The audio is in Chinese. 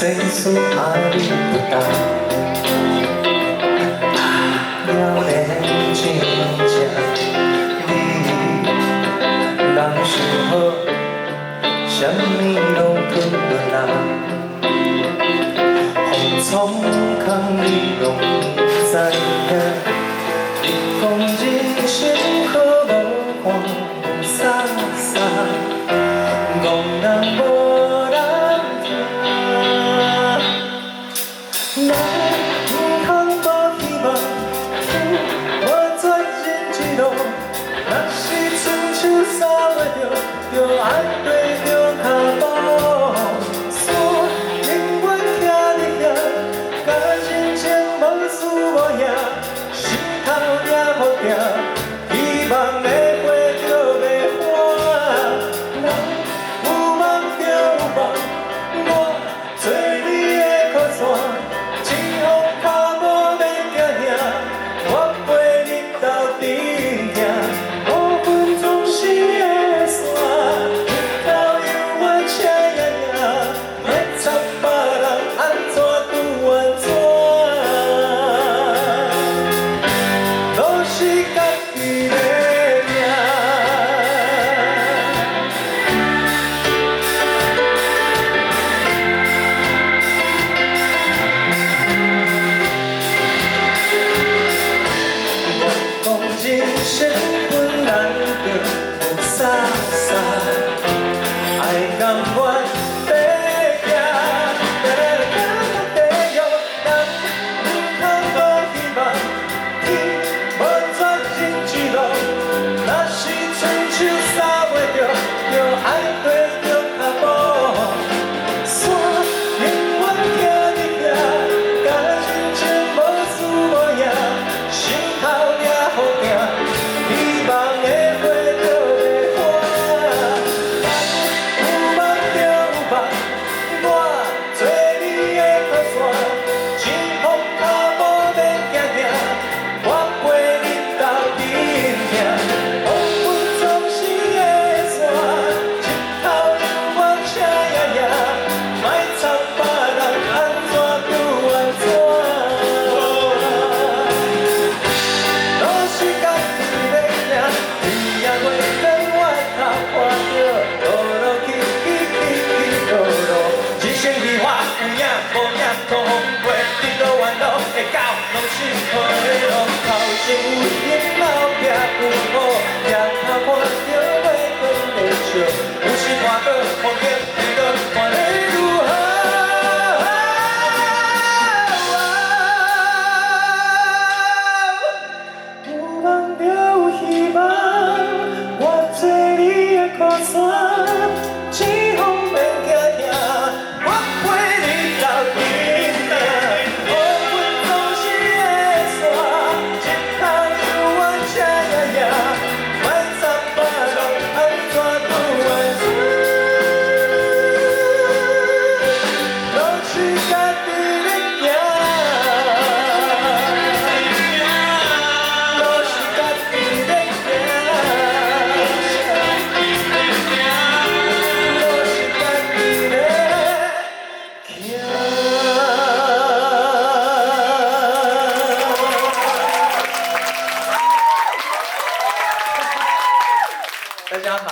岁数压力不大，了年轻吃你，人想好，什么拢吞落啊，风冲空你拢不知影，风人生可无看无洒洒，戆人无人听。人天空无希望，无绝人之路。若是春秋三月着，着爱对着脚步。山永远徛伫遐，甲人情无输无赢，心头抓好定，希望的花着袂花。人有梦着有梦，我做你的靠山。 人生困难着无洒洒，爱甘愿白行，地狱人天空无希望，天无绝人之路。若是春秋三月着，着爱对着脚步。山永远徛伫遐，甲人情无输无赢，心头抓好定。 希望的花着袂花，人有梦着有梦，我做你的靠山，前方脚步免惊惊，我陪你斗阵行。黄昏总是会散，日头永远赤夜夜，莫参别人安怎拄安怎。若是家己。 你也袂跟我头看着，路路去路路，人生计划有影无影，途风过，直到弯路会到，拢是好的路。头前有天后壁有雨，抬头看着月光在笑，有时看到风景，遇到看你如何？有梦就有希望。 做你的靠山，前方免惊惊，我陪你斗阵行。黄昏总是会散，日头永远赤夜夜，莫参别人安怎拄安怎。拢是家己咧行，拢是家己咧行。 大家好。